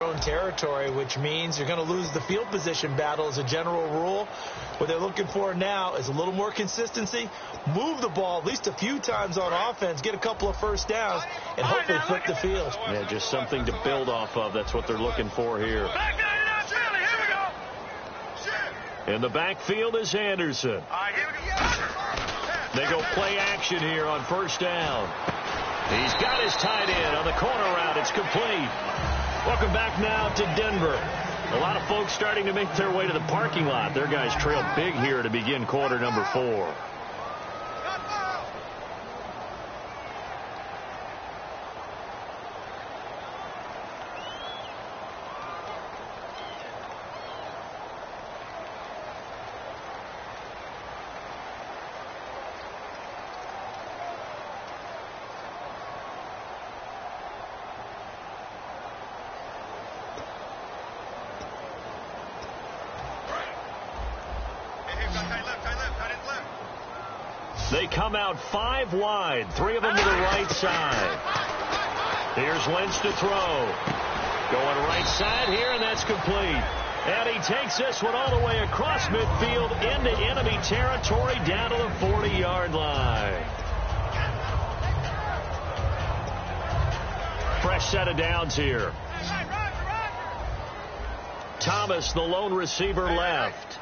own territory, which means you're going to lose the field position battle as a general rule. What they're looking for now is a little more consistency, move the ball at least a few times on offense, get a couple of first downs, and hopefully flip the field. Yeah, just something to build off of. That's what they're looking for here. In the backfield is Anderson. They go play action here on first down. He's got his tight end on the corner route. It's complete. Welcome back now to Denver. A lot of folks starting to make their way to the parking lot. Their guys trail big here to begin quarter number 4. They come out 5 wide, 3 of them to the right side. Here's Lynch to throw. Going right side here, and that's complete. And he takes this one all the way across midfield into enemy territory down to the 40-yard line. Fresh set of downs here. Thomas, the lone receiver, left.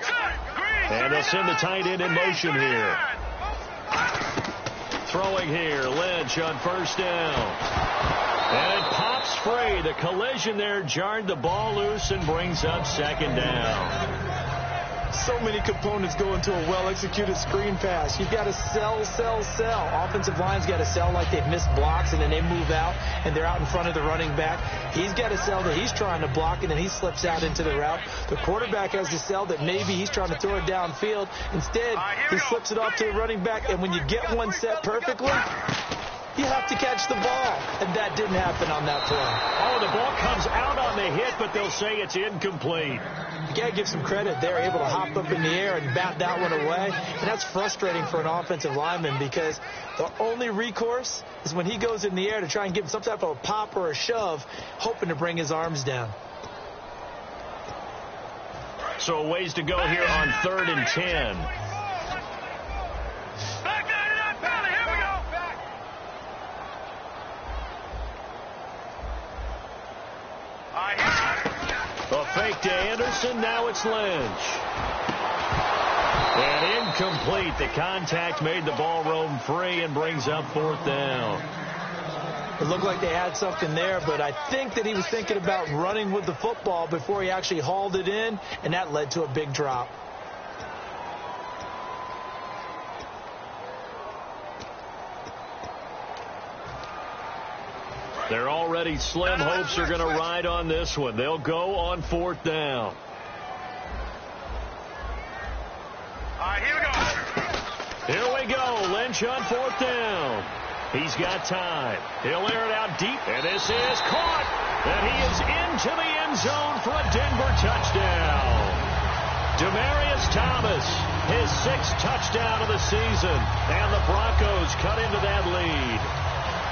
And they'll send the tight end in motion here. Throwing here, Lynch on first down. And it pops free. The collision there jarred the ball loose and brings up second down. So many components go into a well-executed screen pass. You've got to sell. Offensive line's got to sell like they've missed blocks, and then they move out, and they're out in front of the running back. He's got to sell that he's trying to block, and then he slips out into the route. The quarterback has to sell that maybe he's trying to throw it downfield. Instead, he slips it off to the running back, and when you get one set perfectly, you have to catch the ball. And that didn't happen on that play. Oh, the ball comes out on the hit, but they'll say it's incomplete. You got to give some credit. They're able to hop up in the air and bat that one away. And that's frustrating for an offensive lineman because the only recourse is when he goes in the air to try and give some type of a pop or a shove, hoping to bring his arms down. So a ways to go here on 3rd and 10. A fake to Anderson. Now it's Lynch. And incomplete. The contact made the ball roam free and brings up 4th down. It looked like they had something there, but I think that he was thinking about running with the football before he actually hauled it in, and that led to a big drop. They're already slim hopes are going to ride on this one. They'll go on 4th down. Here we go. Lynch on 4th down. He's got time. He'll air it out deep. And this is caught. And he is into the end zone for a Denver touchdown. Demaryius Thomas, his 6th touchdown of the season. And the Broncos cut into that lead.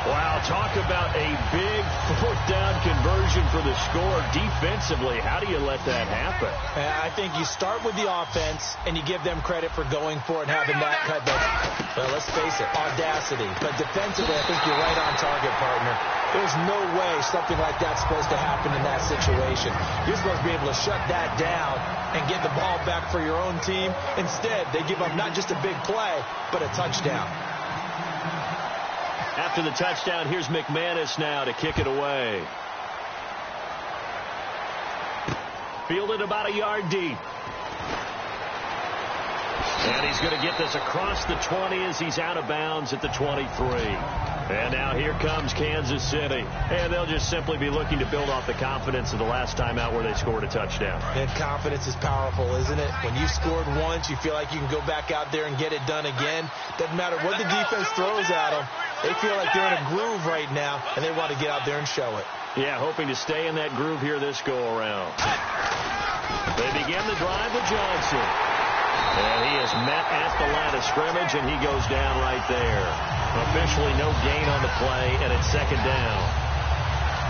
Wow, talk about a big 4th down conversion for the score. Defensively, how do you let that happen? I think you start with the offense, and you give them credit for going for it and having that cut. Well, let's face it, audacity. But defensively, I think you're right on target, partner. There's no way something like that's supposed to happen in that situation. You're supposed to be able to shut that down and get the ball back for your own team. Instead, they give up not just a big play, but a touchdown. After the touchdown, here's McManus now to kick it away. Fielded about a yard deep. And he's going to get this across the 20 as he's out of bounds at the 23. And now here comes Kansas City. And they'll just simply be looking to build off the confidence of the last time out where they scored a touchdown. And confidence is powerful, isn't it? When you scored once, you feel like you can go back out there and get it done again. Doesn't matter what the defense throws at them. They feel like they're in a groove right now, and they want to get out there and show it. Yeah, hoping to stay in that groove here this go-around. They begin the drive with Johnson. And he is met at the line of scrimmage, and he goes down right there. Officially no gain on the play, and it's 2nd down.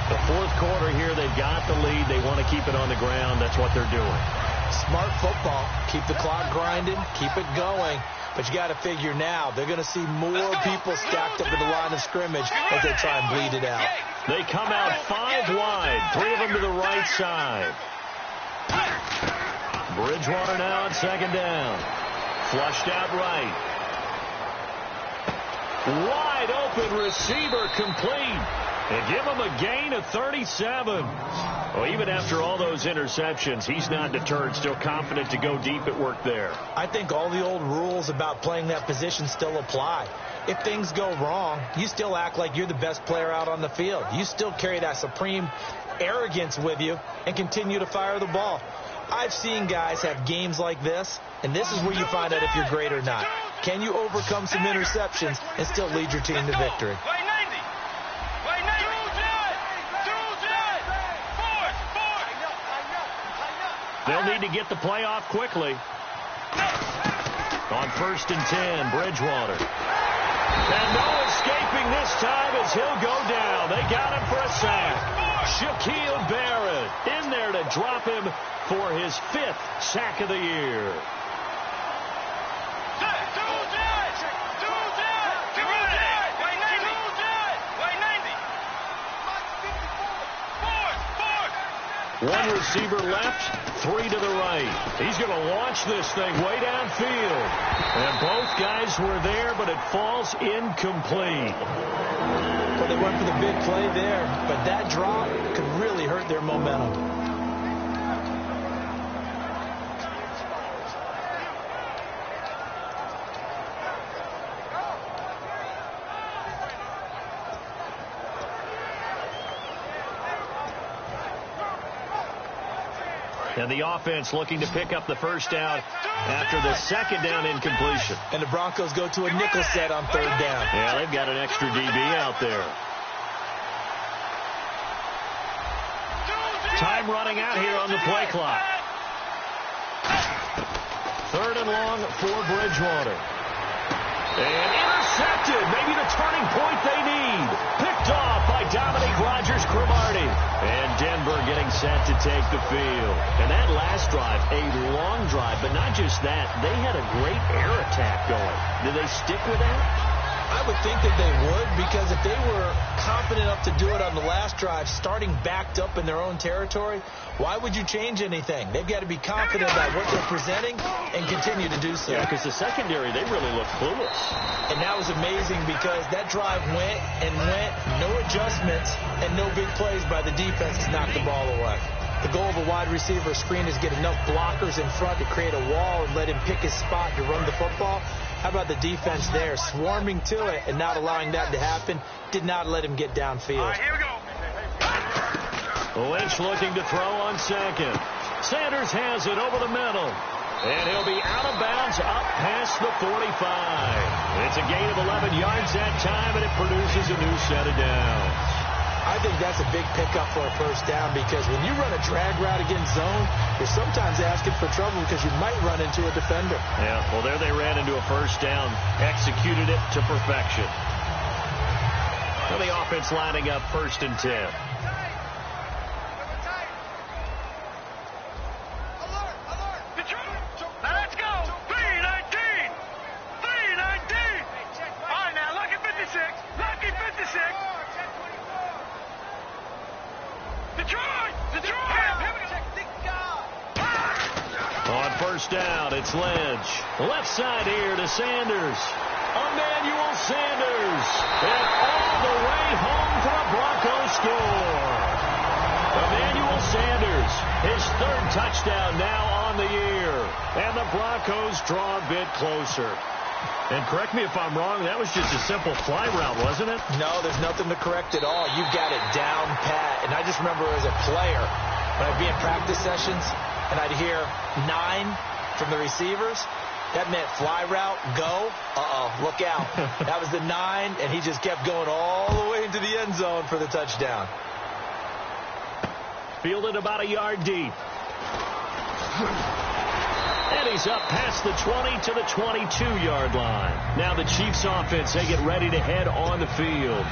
The fourth quarter here. They've got the lead. They want to keep it on the ground. That's what they're doing. Smart football. Keep the clock grinding. Keep it going. But you got to figure now they're going to see more people stacked up at the line of scrimmage as they try and bleed it out. They come out 5 wide. 3 of them to the right side. Bridgewater now on second down. Flushed out right. Wide open receiver complete. And give him a gain of 37. Well, even after all those interceptions, he's not deterred, still confident to go deep at work there. I think all the old rules about playing that position still apply. If things go wrong, you still act like you're the best player out on the field. You still carry that supreme arrogance with you and continue to fire the ball. I've seen guys have games like this, and this is where you find out if you're great or not. Can you overcome some interceptions and still lead your team to victory? They'll need to get the play off quickly. On 1st and 10, Bridgewater. And no escaping this time as he'll go down. They got him for a sack. Shaquille Barrett in there to drop him for his 5th sack of the year. One receiver left, 3 to the right. He's going to launch this thing way downfield. And both guys were there, but it falls incomplete. Well, they went for the big play there, but that drop could really hurt their momentum. And the offense looking to pick up the first down after the second down incompletion. And the Broncos go to a nickel set on 3rd down. Yeah, they've got an extra DB out there. Time running out here on the play clock. 3rd and long for Bridgewater. And intercepted. Maybe the turning point they need. Picked off by Dominique Rodgers-Cromartie. And Denver getting set to take the field. And that last drive, a long drive, but not just that. They had a great air attack going. Did they stick with that? I would think that they would, because if they were confident enough to do it on the last drive, starting backed up in their own territory, why would you change anything? They've got to be confident about what they're presenting and continue to do so. Yeah, because the secondary, they really look clueless. And that was amazing because that drive went and went, no adjustments, and no big plays by the defense to knock the ball away. The goal of a wide receiver screen is get enough blockers in front to create a wall and let him pick his spot to run the football. How about the defense there, swarming to it and not allowing that to happen? Did not let him get downfield. All right, here we go. Lynch looking to throw on second. Sanders has it over the middle. And he'll be out of bounds up past the 45. It's a gain of 11 yards that time, and it produces a new set of downs. I think that's a big pickup for a first down, because when you run a drag route against zone, you're sometimes asking for trouble because you might run into a defender. Yeah, well, there they ran into a first down, executed it to perfection. Well, the offense lining up 1st and 10. Let's go. 319. 319. All right, now, lucky 56. Lucky 56. Detroit! On 1st down, it's Lynch. Left side here to Sanders. Emmanuel Sanders. And all the way home for a Broncos score. Emmanuel Sanders, his 3rd touchdown now on the year. And the Broncos draw a bit closer. And correct me if I'm wrong, that was just a simple fly route, wasn't it? No, there's nothing to correct at all. You've got it down pat. And I just remember as a player, when I'd be in practice sessions, and I'd hear 9 from the receivers, that meant fly route, go, look out. That was the 9, and he just kept going all the way into the end zone for the touchdown. Fielded about a yard deep. And he's up past the 20 to the 22-yard line. Now the Chiefs offense, they get ready to head on the field.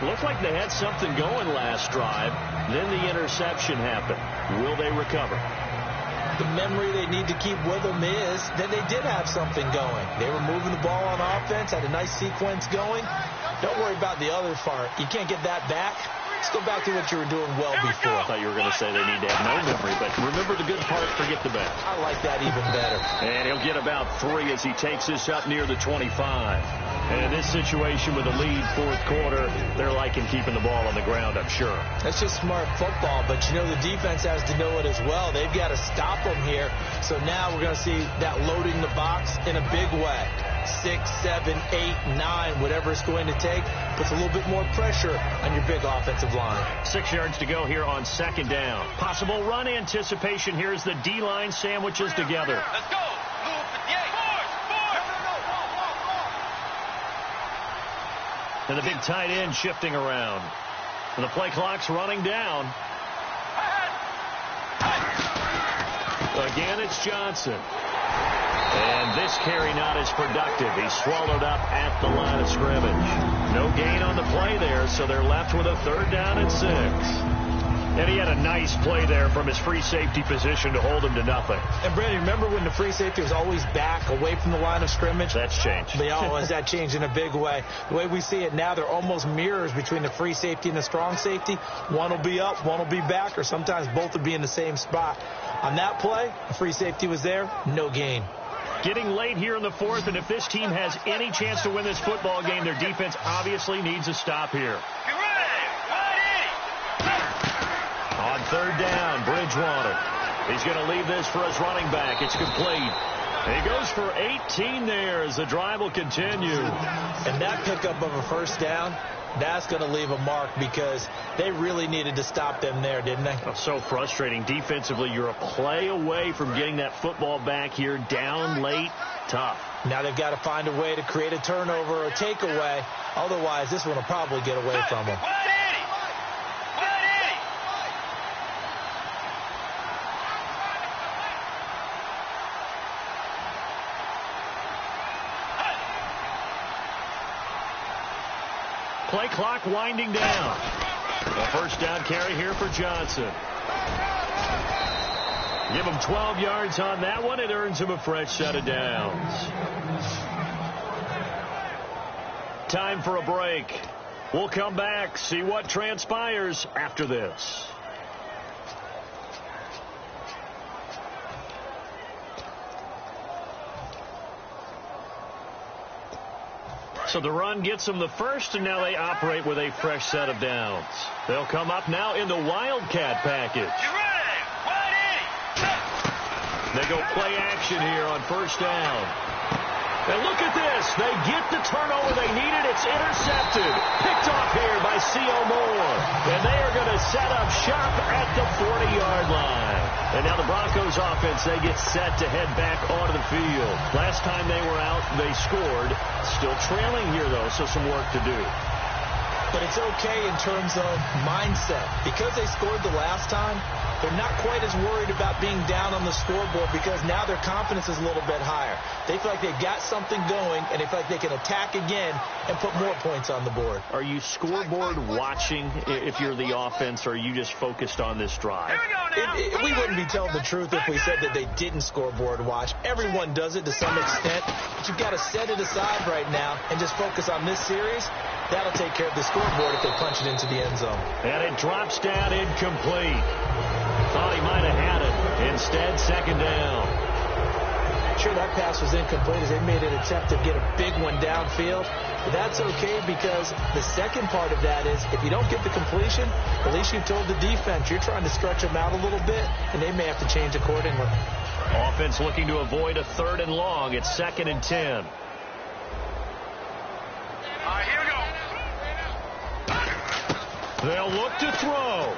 Looked like they had something going last drive. Then the interception happened. Will they recover? The memory they need to keep with them is that they did have something going. They were moving the ball on offense, had a nice sequence going. Don't worry about the other part. You can't get that back. Let's go back to what you were doing well before. I thought you were going to say they need to have no memory, but remember the good part, forget the bad. I like that even better. And he'll get about 3 as he takes this up near the 25. And in this situation with a lead fourth quarter, they're liking keeping the ball on the ground, I'm sure. That's just smart football, but you know the defense has to know it as well. They've got to stop them here. So now we're going to see that loading the box in a big way. 6, 7, 8, 9, whatever it's going to take, puts a little bit more pressure on your big offensive line. 6 yards to go here on second down. Possible run anticipation here as the D-line sandwiches together. Let's go. Move 58. And the big tight end shifting around. And the play clock's running down. Again, it's Johnson. And this carry not as productive. He's swallowed up at the line of scrimmage. No gain on the play there, so they're left with a 3rd down and 6. And he had a nice play there from his free safety position to hold him to nothing. And, Brandon, remember when the free safety was always back away from the line of scrimmage? That's changed. They always that changed in a big way. The way we see it now, they're almost mirrors between the free safety and the strong safety. One will be up, one will be back, or sometimes both will be in the same spot. On that play, the free safety was there, no gain. Getting late here in the 4th, and if this team has any chance to win this football game, their defense obviously needs a stop here. On 3rd down, Bridgewater. He's going to leave this for his running back. It's complete. And he goes for 18 there as the drive will continue. And that pickup of a 1st down, that's going to leave a mark because they really needed to stop them there, didn't they? Oh, so frustrating. Defensively, you're a play away from getting that football back here. Down late, tough. Now they've got to find a way to create a turnover or a takeaway. Otherwise, this one will probably get away from them. Play clock winding down. A 1st down carry here for Johnson. Give him 12 yards on that one. It earns him a fresh set of downs. Time for a break. We'll come back, see what transpires after this. So the run gets them the first, and now they operate with a fresh set of downs. They'll come up now in the Wildcat package. They go play action here on 1st down. And look at this. They get the turnover they needed. It's intercepted. Picked off here by C.O. Moore. And they are going to set up shop at the 40-yard line. And now the Broncos offense, they get set to head back onto the field. Last time they were out, they scored. Still trailing here, though, so some work to do. But it's okay in terms of mindset. Because they scored the last time, they're not quite as worried about being down on the scoreboard because now their confidence is a little bit higher. They feel like they've got something going, and they feel like they can attack again and put more points on the board. Are you scoreboard watching if you're the offense, or are you just focused on this drive? We wouldn't be telling the truth if we said that they didn't scoreboard watch. Everyone does it to some extent, but you've got to set it aside right now and just focus on this series. That'll take care of the scoreboard if they punch it into the end zone. And it drops down incomplete. Thought he might have had it. Instead, 2nd down. Sure, that pass was incomplete as they made an attempt to get a big one downfield. But that's okay because the second part of that is if you don't get the completion, at least you've told the defense you're trying to stretch them out a little bit, and they may have to change accordingly. Offense looking to avoid a 3rd and long. It's 2nd and 10. All right, here we go. They'll look to throw.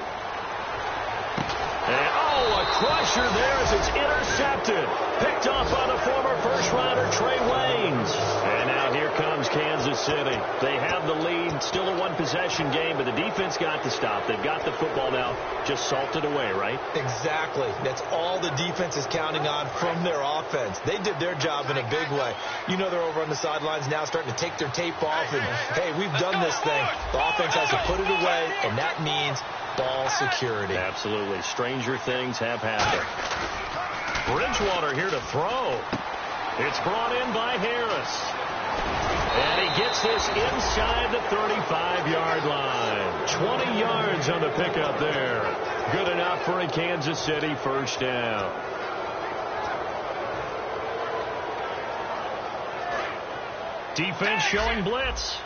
And, a crusher there as it's intercepted. Picked off by the former first-rounder Trey Waynes. And now here comes Kansas City. They have the lead, still a one-possession game, but the defense got to stop. They've got the football now, just salted away, right? Exactly. That's all the defense is counting on from their offense. They did their job in a big way. You know they're over on the sidelines now starting to take their tape off, and, hey, we've done this thing. The offense has to put it away, and that means ball security. Absolutely. Stranger things have happened. Bridgewater here to throw. It's brought in by Harris. And he gets this inside the 35-yard line. 20 yards on the pickup there. Good enough for a Kansas City first down. Defense showing blitz.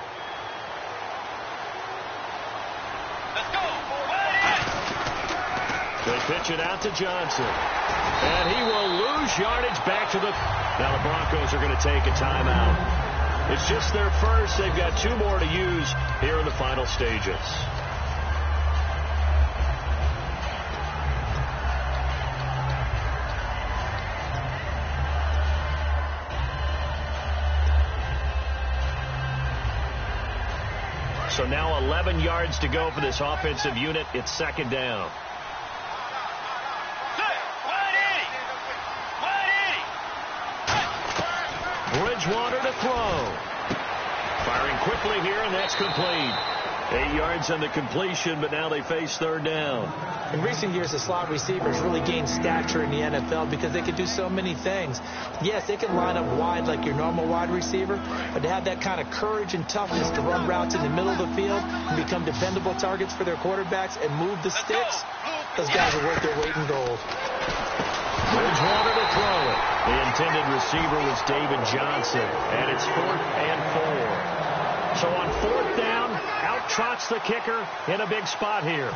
They pitch it out to Johnson. And he will lose yardage back to the... Now the Broncos are going to take a timeout. It's just their first. They've got 2 more to use here in the final stages. So now 11 yards to go for this offensive unit. It's second down. Bridgewater to throw. Firing quickly here, and that's complete. 8 yards on the completion, but now they face third down. In recent years, the slot receivers really gained stature in the NFL because they can do so many things. Yes, they can line up wide like your normal wide receiver, but to have that kind of courage and toughness to run routes in the middle of the field and become dependable targets for their quarterbacks and move the sticks, those guys are worth their weight in gold. Bridgewater to throw it. The intended receiver was David Johnson, and it's 4th and 4. So on 4th down, out trots the kicker in a big spot here.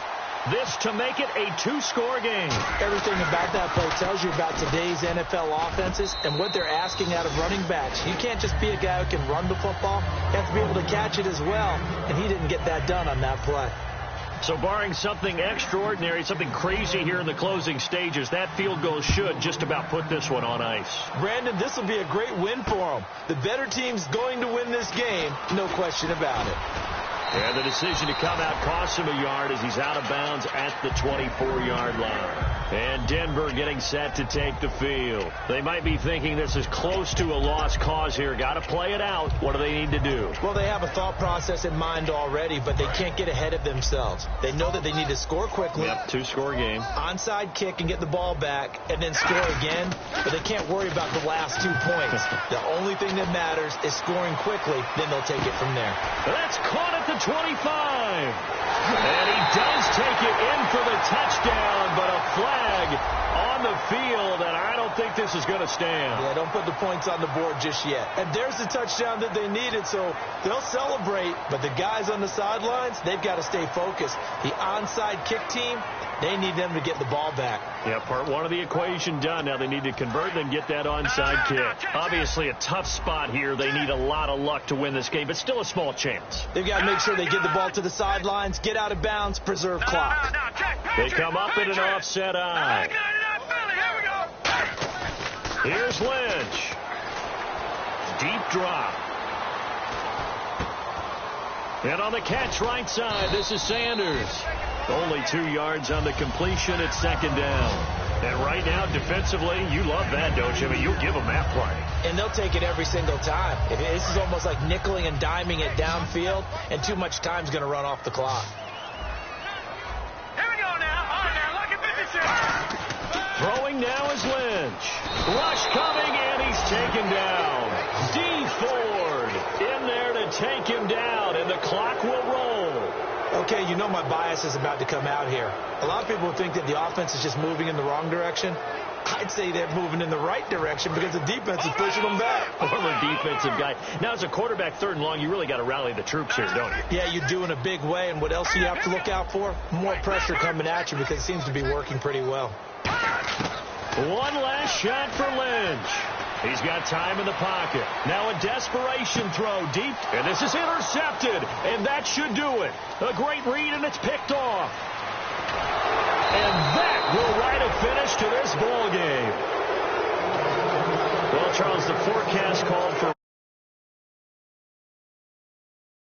This to make it a 2-score game. Everything about that play tells you about today's NFL offenses and what they're asking out of running backs. You can't just be a guy who can run the football. You have to be able to catch it as well, and he didn't get that done on that play. So barring something extraordinary, something crazy here in the closing stages, that field goal should just about put this one on ice. Brandon, this will be a great win for them. The better team's going to win this game, no question about it. And the decision to come out costs him a yard as he's out of bounds at the 24-yard line. And Denver getting set to take the field. They might be thinking this is close to a lost cause here. Got to play it out. What do they need to do? Well, they have a thought process in mind already, but they can't get ahead of themselves. They know that they need to score quickly. Yep, 2-score game. Onside kick and get the ball back and then score again, but they can't worry about the last 2 points. The only thing that matters is scoring quickly, then they'll take it from there. That's caught at the 25. And he does take it in for the touchdown, but a flag on the field, and I don't think this is going to stand. Yeah, don't put the points on the board just yet. And there's the touchdown that they needed, so they'll celebrate. But the guys on the sidelines, they've got to stay focused. The onside kick team, they need them to get the ball back. Yeah, part 1 of the equation done. Now they need to convert and get that onside kick. Obviously a tough spot here. They need a lot of luck to win this game, but still a small chance. They've got to make sure they get the ball to the sidelines, get out of bounds, preserve clock. They come up in an offset eye. Here's Lynch. Deep drop. And on the catch right side, this is Sanders. Only 2 yards on the completion at second down. And right now, defensively, you love that, don't you? I mean, you'll give them that play. And they'll take it every single time. This is almost like nickeling and diming it downfield, and too much time's going to run off the clock. Here we go now. All right, now, lucky 56. Throwing now is Lynch. Rush coming, and he's taken down. D. Ford in there to take him down, and the clock will roll. Okay, you know my bias is about to come out here. A lot of people think that the offense is just moving in the wrong direction. I'd say they're moving in the right direction because the defense is pushing them back. Former defensive guy. Now, as a quarterback, 3rd and long, you really got to rally the troops here, don't you? Yeah, you do in a big way. And what else do you have to look out for? More pressure coming at you because it seems to be working pretty well. One last shot for Lynch. He's got time in the pocket. Now a desperation throw deep, and this is intercepted, and that should do it. A great read, and it's picked off. And that will write a finish to this ball game. Well, Charles, the forecast